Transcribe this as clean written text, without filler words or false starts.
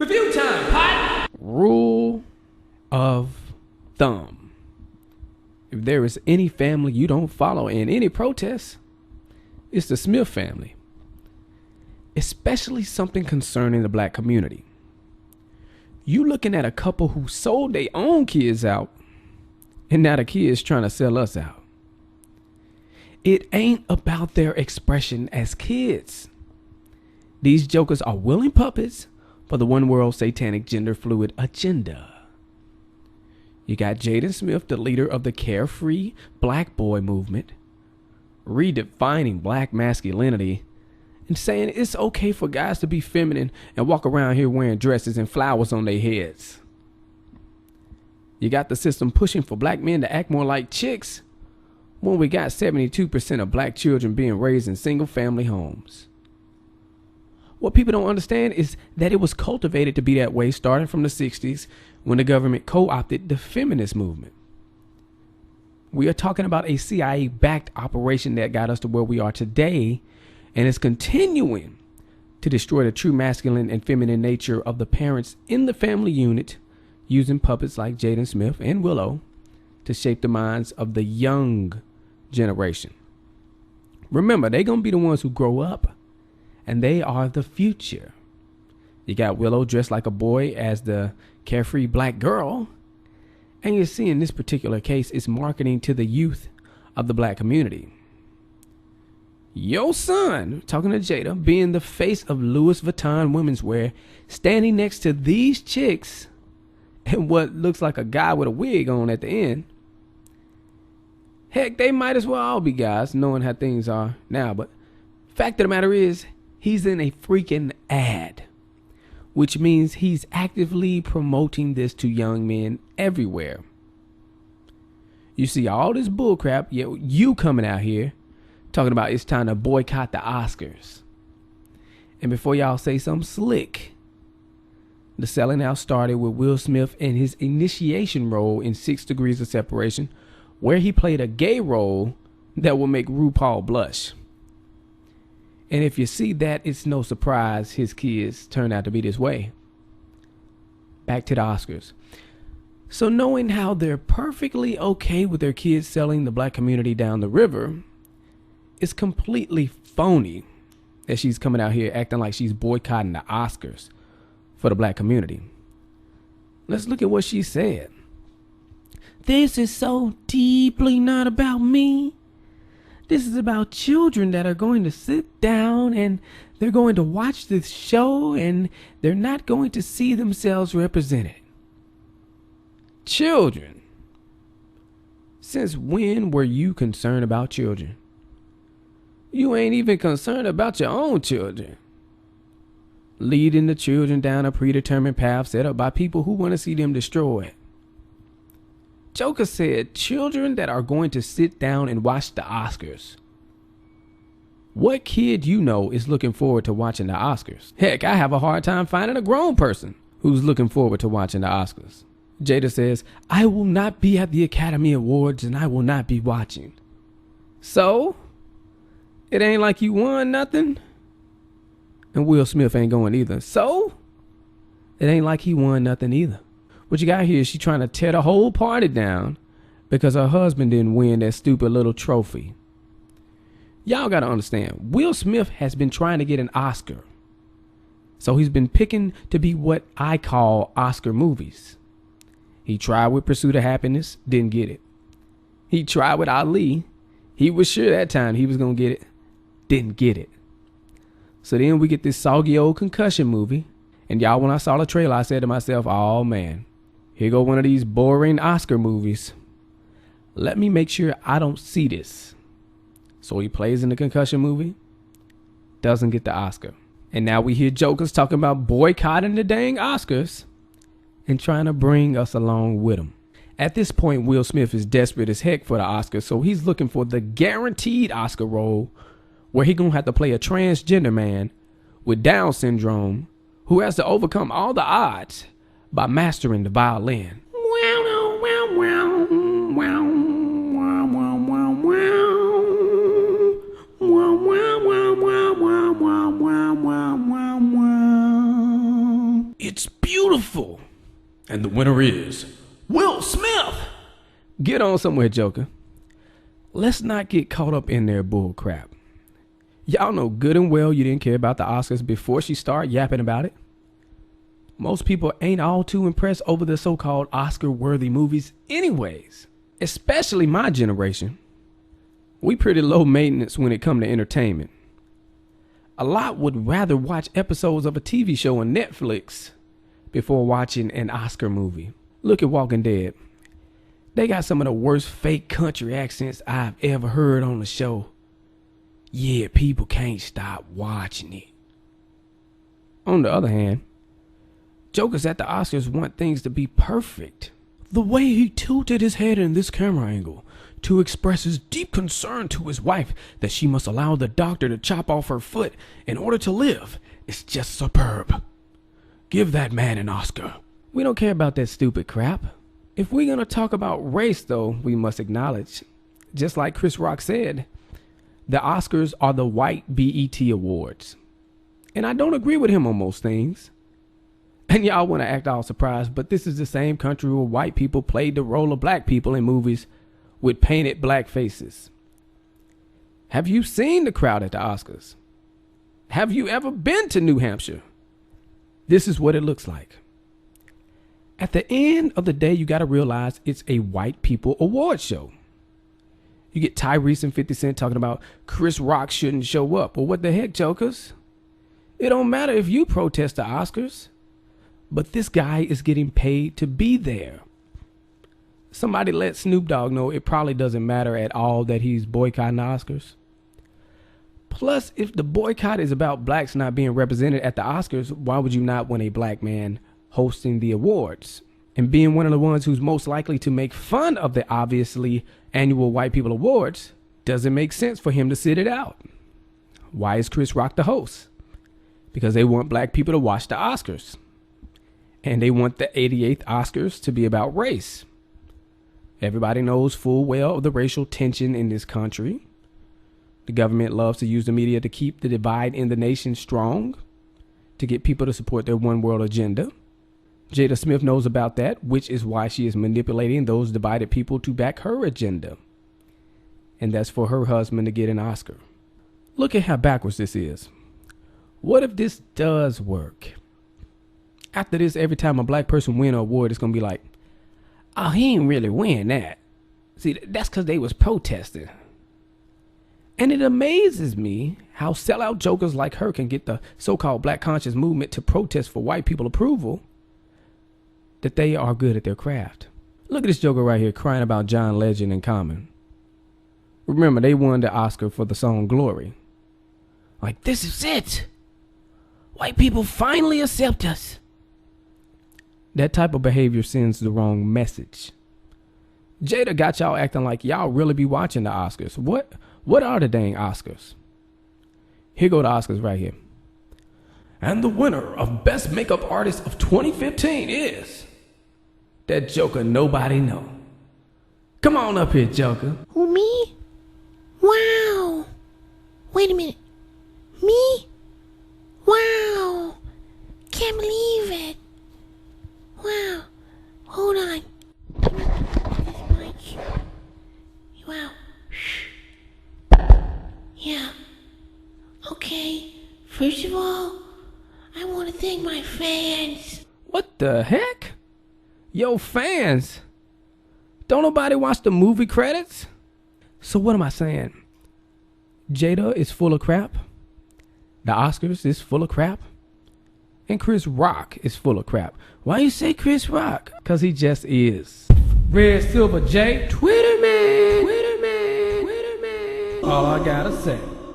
Review time, pot! Rule of thumb. If there is any family you don't follow in any protest, it's the Smith family. Especially something concerning the black community. You looking at a couple who sold their own kids out, and now the kids trying to sell us out. It ain't about their expression as kids. These jokers are willing puppets for the one world satanic gender fluid agenda. You got Jaden Smith, the leader of the carefree black boy movement, redefining black masculinity and saying it's okay for guys to be feminine and walk around here wearing dresses and flowers on their heads. You got the system pushing for black men to act more like chicks when we got 72% of black children being raised in single family homes. What people don't understand is that it was cultivated to be that way starting from the 60s when the government co-opted the feminist movement. We are talking about a CIA-backed operation that got us to where we are today and is continuing to destroy the true masculine and feminine nature of the parents in the family unit using puppets like Jaden Smith and Willow to shape the minds of the young generation. Remember, they're going to be the ones who grow up. And they are the future. You got Willow dressed like a boy as the carefree black girl. And you see in this particular case, it's marketing to the youth of the black community. Your son, talking to Jada, being the face of Louis Vuitton womenswear, standing next to these chicks and what looks like a guy with a wig on at the end. Heck, they might as well all be guys, knowing how things are now. But fact of the matter is, he's in a freaking ad, which means he's actively promoting this to young men everywhere. You see all this bullcrap, yet you coming out here talking about it's time to boycott the Oscars. And before y'all say something slick, the selling out started with Will Smith and his initiation role in 6 Degrees of Separation, where he played a gay role that will make RuPaul blush. And if you see that, it's no surprise his kids turn out to be this way. Back to the Oscars. So knowing how they're perfectly okay with their kids selling the black community down the river, it's completely phony that she's coming out here acting like she's boycotting the Oscars for the black community. Let's look at what she said. This is so deeply not about me. This is about children that are going to sit down and they're going to watch this show and they're not going to see themselves represented. Children. Since when were you concerned about children? You ain't even concerned about your own children. Leading the children down a predetermined path set up by people who want to see them destroyed. Joker said children that are going to sit down and watch the Oscars. What kid you know is looking forward to watching the Oscars? Heck, I have a hard time finding a grown person who's looking forward to watching the Oscars. Jada says, I will not be at the Academy Awards and I will not be watching. So, it ain't like you won nothing. And Will Smith ain't going either. So, it ain't like he won nothing either. What you got here is she trying to tear the whole party down because her husband didn't win that stupid little trophy. Y'all got to understand, Will Smith has been trying to get an Oscar. So he's been picking to be what I call Oscar movies. He tried with Pursuit of Happiness, didn't get it. He tried with Ali. He was sure that time he was going to get it, didn't get it. So then we get this soggy old concussion movie. And y'all, when I saw the trailer, I said to myself, oh man, here go one of these boring Oscar movies. Let me make sure I don't see this. So he plays in the concussion movie, doesn't get the Oscar. And now we hear jokers talking about boycotting the dang Oscars and trying to bring us along with them. At this point, Will Smith is desperate as heck for the Oscars, so he's looking for the guaranteed Oscar role where he gonna have to play a transgender man with Down syndrome who has to overcome all the odds by mastering the violin. It's beautiful. And the winner is Will Smith. Get on somewhere, Joker. Let's not get caught up in their bull crap. Y'all know good and well you didn't care about the Oscars before she started yapping about it. Most people ain't all too impressed over the so-called Oscar-worthy movies anyways, especially my generation. We pretty low maintenance when it come to entertainment. A lot would rather watch episodes of a TV show on Netflix before watching an Oscar movie. Look at Walking Dead. They got some of the worst fake country accents I've ever heard on the show. Yeah, people can't stop watching it. On the other hand, jokers at the Oscars want things to be perfect. The way he tilted his head in this camera angle to express his deep concern to his wife that she must allow the doctor to chop off her foot in order to live is just superb. Give that man an Oscar. We don't care about that stupid crap. If we're going to talk about race, though, we must acknowledge, just like Chris Rock said, the Oscars are the white BET Awards. And I don't agree with him on most things. And y'all want to act all surprised, but this is the same country where white people played the role of black people in movies with painted black faces. Have you seen the crowd at the Oscars? Have you ever been to New Hampshire? This is what it looks like. At the end of the day, you got to realize it's a white people award show. You get Tyrese and 50 Cent talking about Chris Rock shouldn't show up. Well, what the heck, jokers? It don't matter if you protest the Oscars, but this guy is getting paid to be there. Somebody let Snoop Dogg know it probably doesn't matter at all that he's boycotting the Oscars. Plus, if the boycott is about blacks not being represented at the Oscars, why would you not want a black man hosting the awards and being one of the ones who's most likely to make fun of the obviously annual white people awards? Doesn't make sense for him to sit it out. Why is Chris Rock the host? Because they want black people to watch the Oscars, and they want the 88th Oscars to be about race. Everybody knows full well of the racial tension in this country. The government loves to use the media to keep the divide in the nation strong, to get people to support their one world agenda. Jada Smith knows about that, which is why she is manipulating those divided people to back her agenda. And that's for her husband to get an Oscar. Look at how backwards this is. What if this does work? After this, every time a black person win an award, it's going to be like, oh, he ain't really win that. See, that's because they was protesting. And it amazes me how sellout jokers like her can get the so-called black conscious movement to protest for white people approval that they are good at their craft. Look at this joker right here crying about John Legend and Common. Remember, they won the Oscar for the song Glory. Like, this is it. White people finally accept us. That type of behavior sends the wrong message. Jada got y'all acting like y'all really be watching the Oscars. What are the dang Oscars? Here go the Oscars right here. And the winner of Best Makeup Artist of 2015 is that joker nobody know. Come on up here, joker. Who, me? Wow. Wait a minute. Me? Wow. Can't believe it. Wow. Hold on. Wow. Yeah. Okay. First of all, I want to thank my fans. What the heck? Yo, fans? Don't nobody watch the movie credits? So what am I saying? Jada is full of crap. The Oscars is full of crap. And Chris Rock is full of crap. Why you say Chris Rock? Because he just is. Redsilverj, Twitter man. All I gotta say.